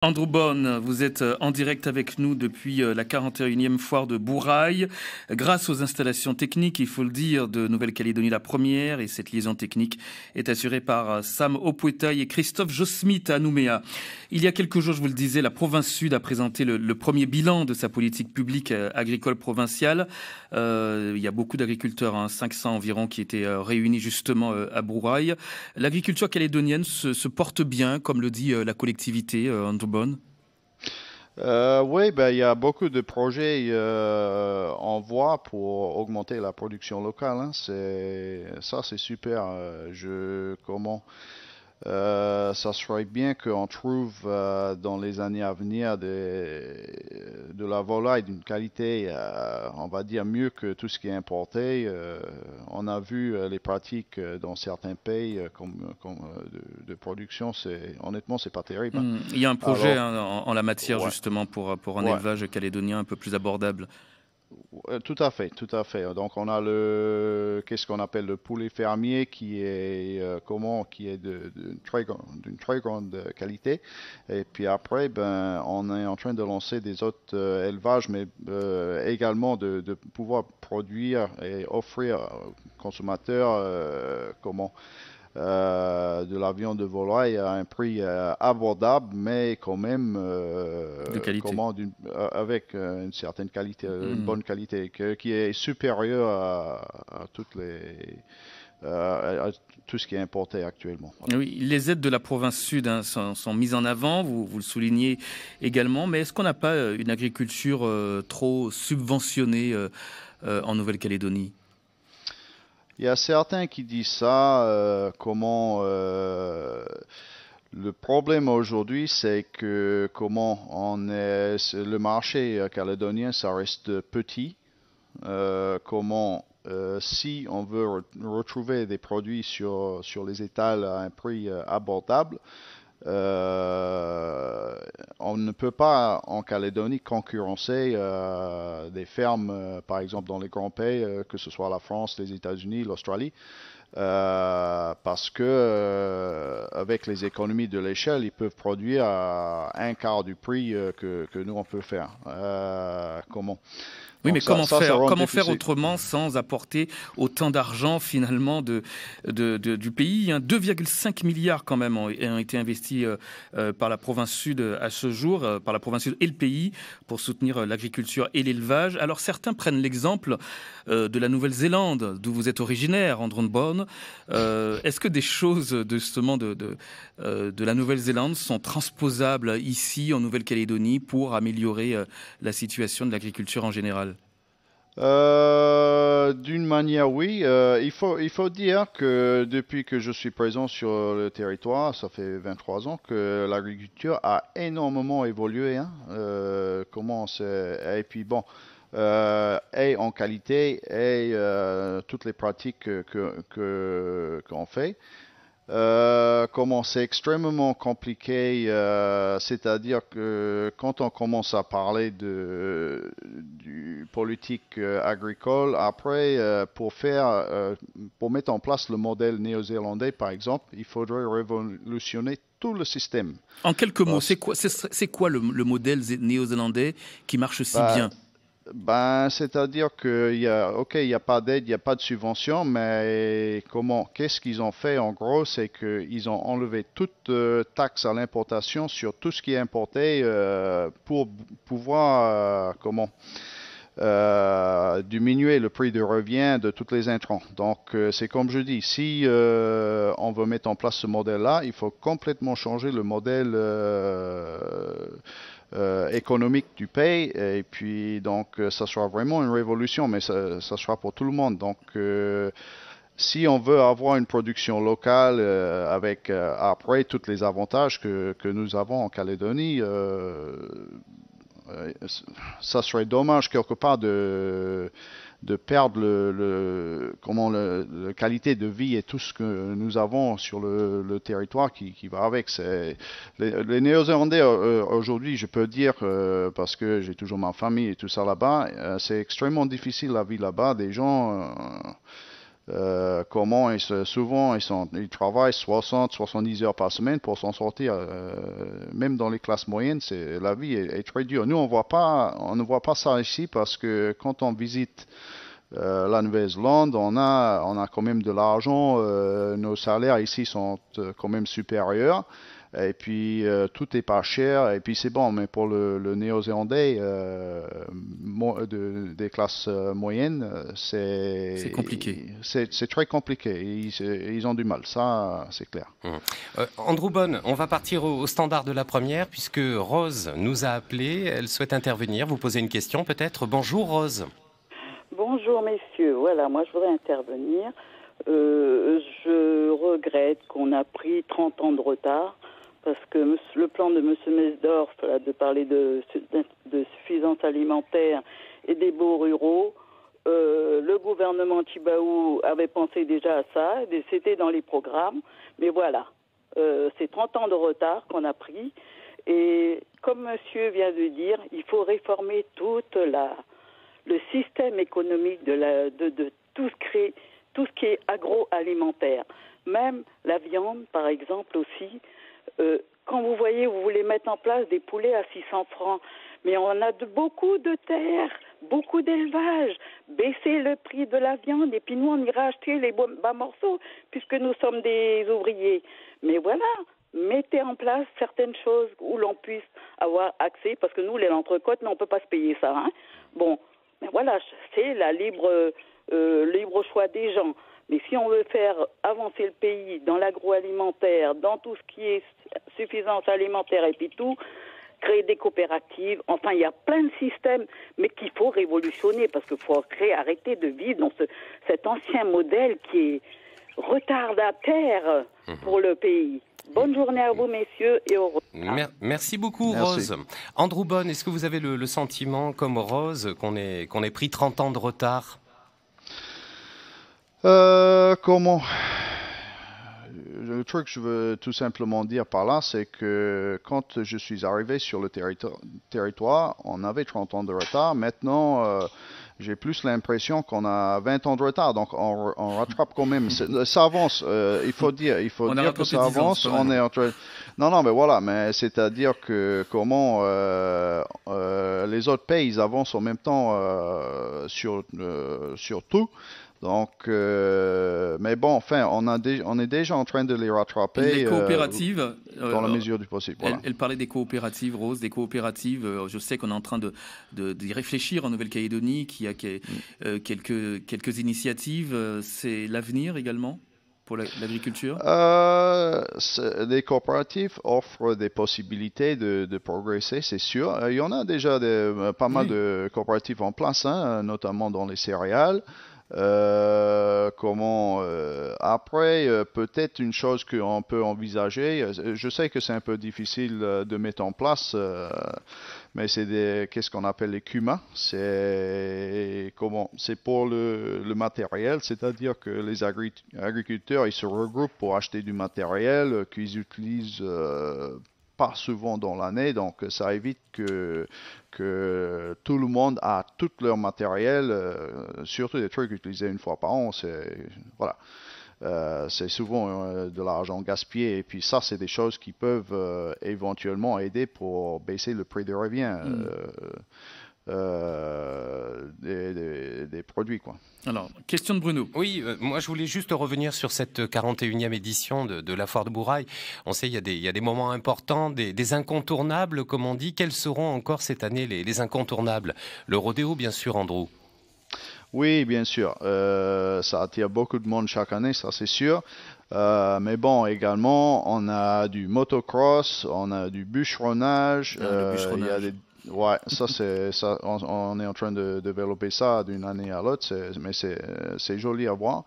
Andrew Bone, vous êtes en direct avec nous depuis la 41e foire de Bourail. Grâce aux installations techniques, il faut le dire, de Nouvelle-Calédonie la première, et cette liaison technique est assurée par Sam Opwetaï et Christophe Josmith à Nouméa. Il y a quelques jours, je vous le disais, la province sud a présenté le premier bilan de sa politique publique agricole provinciale. Il y a beaucoup d'agriculteurs, 500 environ, qui étaient réunis justement à Bourail. L'agriculture calédonienne se porte bien, comme le dit la collectivité, Andrew Bone. Oui, ben, il y a beaucoup de projets en voie pour augmenter la production locale, hein. C'est super. Ça serait bien qu'on trouve dans les années à venir de la volaille d'une qualité, on va dire, mieux que tout ce qui est importé. On a vu les pratiques dans certains pays de production. Honnêtement, c'est pas terrible, hein. Il y a un projet Alors, en la matière ouais, justement pour un ouais. élevage calédonien un peu plus abordable. Tout à fait, tout à fait. Donc on a qu'est-ce qu'on appelle le poulet fermier qui est qui est d'une très grande qualité. Et puis après, ben, on est en train de lancer des autres élevages, mais également de pouvoir produire et offrir aux consommateurs de la viande de volaille à un prix abordable, mais quand même De qualité. avec une certaine qualité, une Hmm. bonne qualité, qui est supérieure à à tout ce qui est importé actuellement. Voilà. Oui, les aides de la province sud sont mises en avant, vous le soulignez également, mais est-ce qu'on n'a pas une agriculture trop subventionnée en Nouvelle-Calédonie? Il y a certains qui disent ça, le problème aujourd'hui, c'est que le marché calédonien, ça reste petit. Si on veut retrouver des produits sur les étals à un prix abordable, euh, on ne peut pas en Calédonie concurrencer des fermes, par exemple dans les grands pays, que ce soit la France, les États-Unis, l'Australie, parce que avec les économies de l'échelle, ils peuvent produire à un quart du prix que nous on peut faire. Oui, mais Donc ça rend comment faire difficile. autrement sans apporter autant d'argent finalement du pays, hein. 2,5 milliards quand même ont été investis par la province sud à ce jour, par la province sud et le pays pour soutenir l'agriculture et l'élevage. Alors certains prennent l'exemple de la Nouvelle-Zélande, d'où vous êtes originaire, Andron Bone. Est-ce que des choses justement de la Nouvelle-Zélande sont transposables ici en Nouvelle-Calédonie pour améliorer la situation de l'agriculture en général? D'une manière, oui. Il faut dire que depuis que je suis présent sur le territoire, ça fait 23 ans que l'agriculture a énormément évolué, hein. Et puis bon, et en qualité et toutes les pratiques qu'on fait. Comment c'est extrêmement compliqué, c'est-à-dire que quand on commence à parler du politique agricole, après, pour mettre en place le modèle néo-zélandais, par exemple, il faudrait révolutionner tout le système. En quelques mots, Parce, c'est quoi le modèle néo-zélandais qui marche si bah, bien? c'est-à-dire il y a pas d'aide, il n'y a pas de subvention, mais qu'est-ce qu'ils ont fait en gros, c'est qu'ils ont enlevé toute taxe à l'importation sur tout ce qui est importé pour pouvoir, diminuer le prix de revient de tous les intrants. Donc, c'est comme je dis, si on veut mettre en place ce modèle-là, il faut complètement changer le modèle économique du pays. Et puis, donc, ça sera vraiment une révolution, mais ça sera pour tout le monde. Donc, si on veut avoir une production locale avec après tous les avantages que nous avons en Calédonie, euh, ça serait dommage quelque part de perdre la qualité de vie et tout ce que nous avons sur le territoire qui va avec. Les Néo-Zélandais aujourd'hui, je peux dire, parce que j'ai toujours ma famille et tout ça là-bas, c'est extrêmement difficile la vie là-bas. Des gens Comment souvent ils travaillent 60-70 heures par semaine pour s'en sortir. Même dans les classes moyennes, la vie est très dure. Nous, on ne voit pas ça ici parce que quand on visite la Nouvelle-Zélande, on a quand même de l'argent. Nos salaires ici sont quand même supérieurs. Et puis tout est pas cher. Et puis c'est bon. Mais pour le Néo-Zélandais des classes moyennes, C'est compliqué. c'est très compliqué. Ils ont du mal. Ça, c'est clair. Andrew Bonne, on va partir au standard de la première puisque Rose nous a appelé. Elle souhaite intervenir. Vous posez une question peut-être. Bonjour Rose. Bonjour messieurs, voilà, moi je voudrais intervenir. Je regrette qu'on a pris 30 ans de retard parce que le plan de M. Mesdorf, là, de parler de suffisance alimentaire et des baux ruraux, le gouvernement Tjibaou avait pensé déjà à ça, c'était dans les programmes, mais voilà, c'est 30 ans de retard qu'on a pris et comme monsieur vient de dire, il faut réformer le système économique de tout ce qui est agroalimentaire. Même la viande, par exemple, aussi. Quand vous voulez mettre en place des poulets à 600 francs, mais on a beaucoup de terres, beaucoup d'élevage. Baissez le prix de la viande et puis nous, on ira acheter les bas morceaux puisque nous sommes des ouvriers. Mais voilà, mettez en place certaines choses où l'on puisse avoir accès, parce que nous, les entrecôtes, on ne peut pas se payer ça. Hein. Bon. Mais voilà, c'est la libre choix des gens. Mais si on veut faire avancer le pays dans l'agroalimentaire, dans tout ce qui est suffisance alimentaire et puis tout, créer des coopératives, enfin il y a plein de systèmes, mais qu'il faut révolutionner parce qu'il faut arrêter de vivre dans cet ancien modèle qui est retardataire pour le pays. Bonne journée à vous, messieurs, et au revoir. Merci beaucoup, Merci. Rose. Andrew Bonne, est-ce que vous avez le sentiment, comme Rose, qu'on ait pris 30 ans de retard ? Comment? Le truc que je veux tout simplement dire par là, c'est que quand je suis arrivé sur le territoire, on avait 30 ans de retard. Maintenant, j'ai plus l'impression qu'on a 20 ans de retard, donc on rattrape quand même. Ça avance, il faut dire que ça avance. On est en train... Non, mais voilà, mais c'est-à-dire que comment les autres pays ils avancent en même temps sur tout. Donc, mais bon, enfin, on est déjà en train de les rattraper. Les coopératives, dans la mesure du possible. Voilà. Elle parlait des coopératives, Rose, des coopératives. Je sais qu'on est en train d'y réfléchir en Nouvelle-Calédonie, qu'il y a quelques initiatives. C'est l'avenir également pour l'agriculture. Les coopératives offrent des possibilités de progresser, c'est sûr. Il y en a déjà pas mal de coopératives en place, hein, notamment dans les céréales. Après, peut-être une chose qu'on peut envisager, je sais que c'est un peu difficile de mettre en place, mais c'est qu'est-ce qu'on appelle les CUMA. C'est pour le matériel, c'est-à-dire que les agriculteurs ils se regroupent pour acheter du matériel qu'ils utilisent pas souvent dans l'année, donc ça évite que tout le monde a tout leur matériel, surtout des trucs utilisés une fois par an. C'est souvent de l'argent gaspillé, et puis ça c'est des choses qui peuvent éventuellement aider pour baisser le prix de revient des produits, quoi. Alors, question de Bruno. Oui, moi je voulais juste revenir sur cette 41e édition de la Foire de Bourail. On sait il y a des moments importants, des incontournables, comme on dit. Quels seront encore cette année les incontournables? Le rodéo, bien sûr, Andrew. Oui, bien sûr. Ça attire beaucoup de monde chaque année, ça c'est sûr. Mais bon, également, on a du motocross, on a du bûcheronnage. Le bûcheronnage. Il y a des... Ouais, ça c'est ça. On est en train de développer ça d'une année à l'autre, mais c'est joli à voir.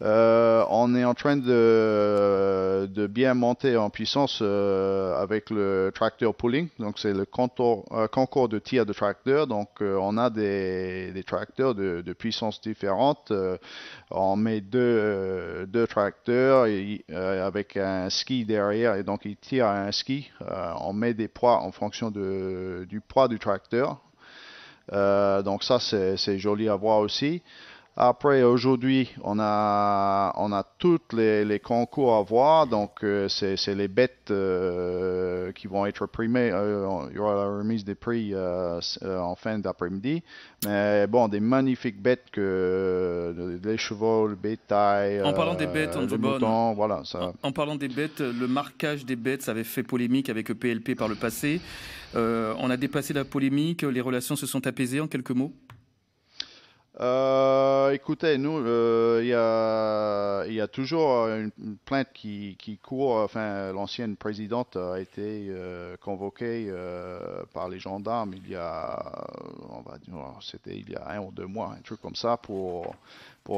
On est en train de bien monter en puissance avec le tractor pulling. Donc c'est le concours de tir de tracteurs. Donc on a des tracteurs de puissances différentes. On met deux tracteurs avec un ski derrière, et donc ils tirent à un ski. On met des poids en fonction du poids du tracteur. Donc ça c'est joli à voir aussi. Après, aujourd'hui, on a toutes les concours à voir. Donc, c'est les bêtes qui vont être primées. Il y aura la remise des prix en fin d'après-midi. Mais bon, des magnifiques bêtes les chevaux, le bétail, En parlant des bêtes, les moutons, voilà. Ça. En parlant des bêtes, le marquage des bêtes, ça avait fait polémique avec PLP par le passé. On a dépassé la polémique, les relations se sont apaisées en quelques mots? Écoutez, nous, il y a toujours une plainte qui court. Enfin, l'ancienne présidente a été convoquée par les gendarmes on va dire, c'était il y a 1 ou 2 mois, un truc comme ça, pour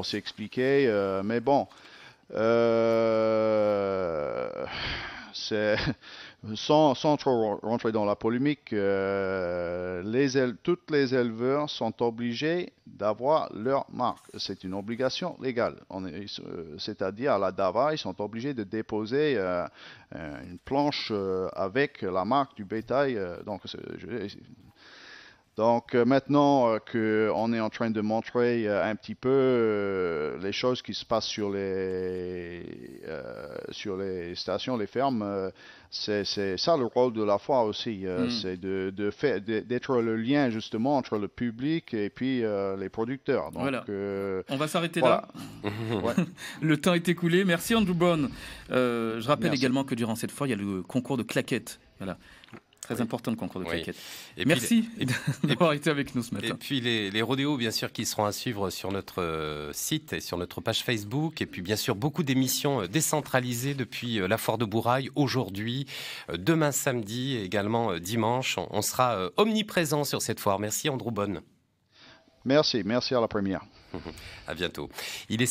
s'expliquer. Mais bon, sans trop rentrer dans la polémique, tous les éleveurs sont obligés d'avoir leur marque. C'est une obligation légale. C'est-à-dire à la DAVA, ils sont obligés de déposer une planche avec la marque du bétail. Donc maintenant qu'on est en train de montrer un petit peu les choses qui se passent sur les stations, les fermes, c'est ça le rôle de la foire aussi, c'est d'être le lien justement entre le public et puis les producteurs. Donc, voilà. On va s'arrêter voilà. là. Ouais. Le temps est écoulé. Merci Andrew Bonne. Je rappelle également que durant cette foire, il y a le concours de claquettes. Voilà. Très important le concours de claquettes. Et merci d'avoir été avec nous ce matin. Et puis les rodéos, bien sûr, qui seront à suivre sur notre site et sur notre page Facebook. Et puis, bien sûr, beaucoup d'émissions décentralisées depuis la foire de Bourail aujourd'hui, demain samedi et également dimanche. On sera omniprésent sur cette foire. Merci Andrew Bonne. Merci à la première. À bientôt. Il est